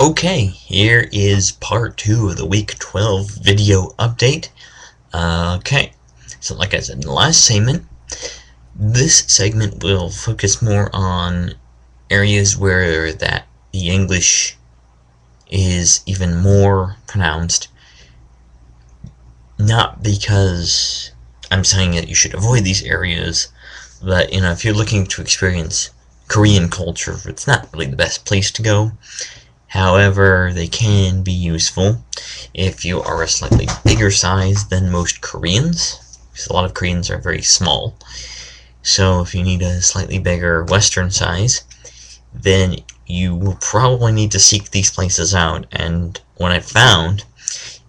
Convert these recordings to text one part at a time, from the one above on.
Okay, here is part 2 of the week 12 video update. Okay, so like I said in the last segment, this segment will focus more on areas where the English is even more pronounced. Not because I'm saying that you should avoid these areas, but if you're looking to experience Korean culture, it's not really the best place to go. However, they can be useful if you are a slightly bigger size than most Koreans, because a lot of Koreans are very small. So if you need a slightly bigger Western size, then you will probably need to seek these places out. And what I found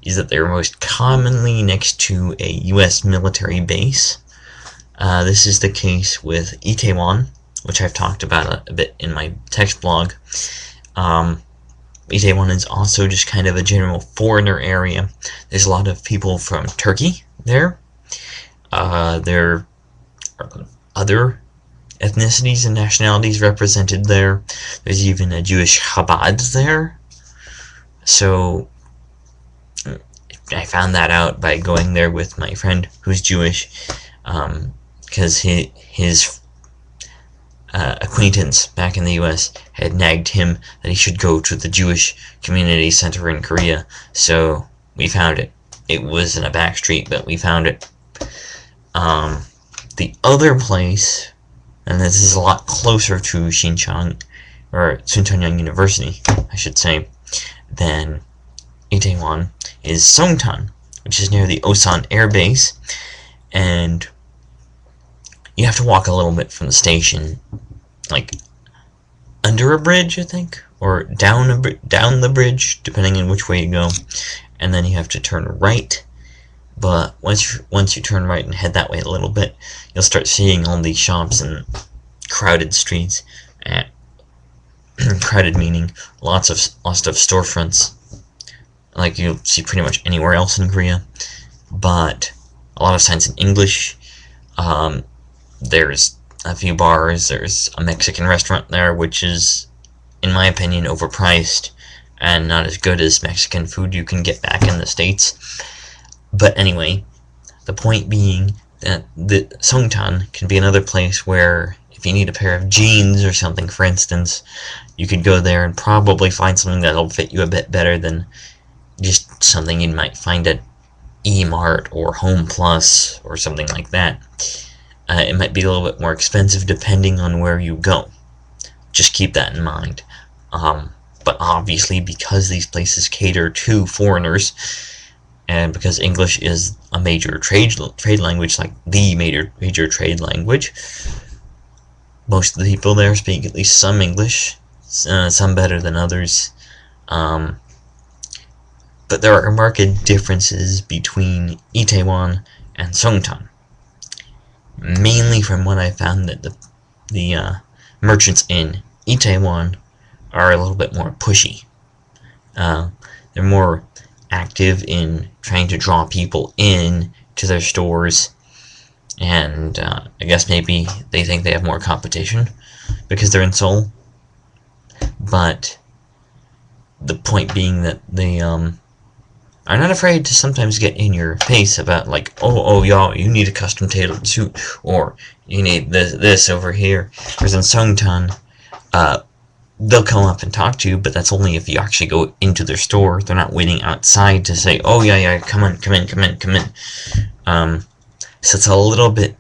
is that they're most commonly next to a US military base. This is the case with Itaewon, which I've talked about a bit in my text blog. Itaewon is also just kind of a general foreigner area. There's a lot of people from Turkey there. There are other ethnicities and nationalities represented there. There's even a Jewish Chabad there. So I found that out by going there with my friend who's Jewish, because his acquaintance back in the US had nagged him that he should go to the Jewish Community Center in Korea, so we found it. It was in a back street, but we found it. The other place, and this is a lot closer to Shincheon, or Soonchunhyang University, I should say, than Itaewon, is Songtan, which is near the Osan Air Base, and you have to walk a little bit from the station, like under a bridge, I think, or down the bridge, depending on which way you go, and then you have to turn right. But once you turn right and head that way a little bit, you'll start seeing all these shops and crowded streets. Crowded meaning lots of storefronts, like you'll see pretty much anywhere else in Korea, but a lot of signs in English. There's a few bars. There's a Mexican restaurant there, which is, in my opinion, overpriced and not as good as Mexican food you can get back in the States. But anyway, the point being that the Songtan can be another place where if you need a pair of jeans or something, for instance, you could go there and probably find something that'll fit you a bit better than just something you might find at E-Mart or Home Plus or something like that. It might be a little bit more expensive depending on where you go. Just keep that in mind. But obviously, because these places cater to foreigners, and because English is a major trade language, like the major trade language, most of the people there speak at least some English, some better than others. But there are marked differences between Itaewon and Songtan. Mainly from what I found, that the merchants in Itaewon are a little bit more pushy. They're more active in trying to draw people in to their stores, and I guess maybe they think they have more competition because they're in Seoul. But the point being that they are not afraid to sometimes get in your face about, like, oh y'all, you need a custom tailored suit, or you need this over here. Whereas in Songtan, they'll come up and talk to you, but that's only if you actually go into their store. They're not waiting outside to say, oh yeah, come in. So it's a little bit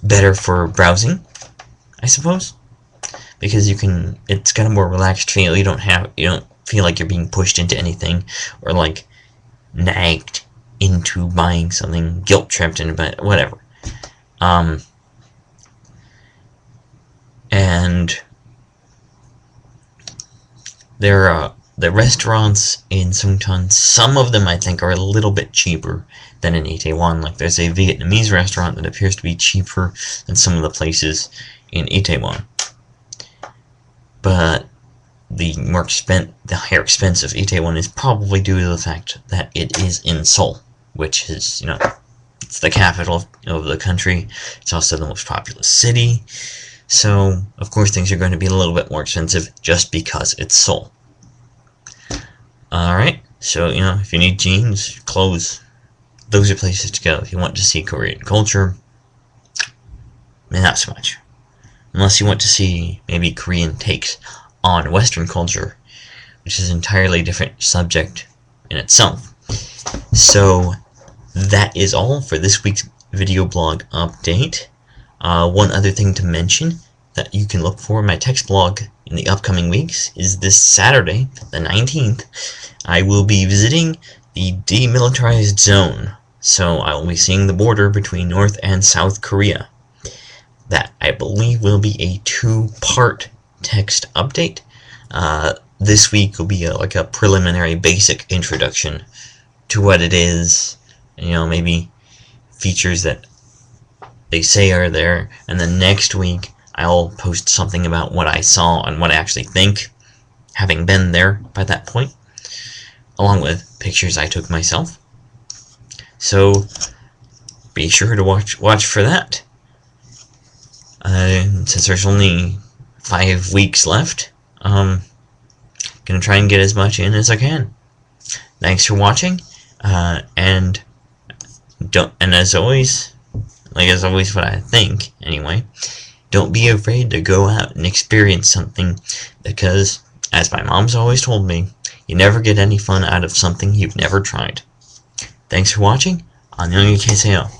better for browsing, I suppose, because it's got a more relaxed feel. You don't feel like you're being pushed into anything, or like nagged into buying something, guilt tripped into whatever. And there are the restaurants in Songtan. Some of them I think are a little bit cheaper than in Itaewon. Like there's a Vietnamese restaurant that appears to be cheaper than some of the places in Itaewon. But the higher expense of Itaewon is probably due to the fact that it is in Seoul, which is, it's the capital of the country. It's also the most populous city. So, of course, things are going to be a little bit more expensive just because it's Seoul. Alright, so, if you need jeans, clothes, those are places to go. If you want to see Korean culture, not so much. Unless you want to see maybe Korean takes on Western culture, which is an entirely different subject in itself. So, that is all for this week's video blog update. One other thing to mention that you can look for in my text blog in the upcoming weeks is this Saturday, the 19th, I will be visiting the demilitarized zone. So I will be seeing the border between North and South Korea. That, I believe, will be a 2-part text update. This week will be like a preliminary basic introduction to what it is, maybe features that they say are there, and then next week I'll post something about what I saw and what I actually think, having been there by that point, along with pictures I took myself. So be sure to watch for that. Since there's only 5 weeks left, gonna try and get as much in as I can. Thanks for watching, and as always, what I think, anyway, don't be afraid to go out and experience something, because, as my mom's always told me, you never get any fun out of something you've never tried. Thanks for watching. 안녕히 계세요.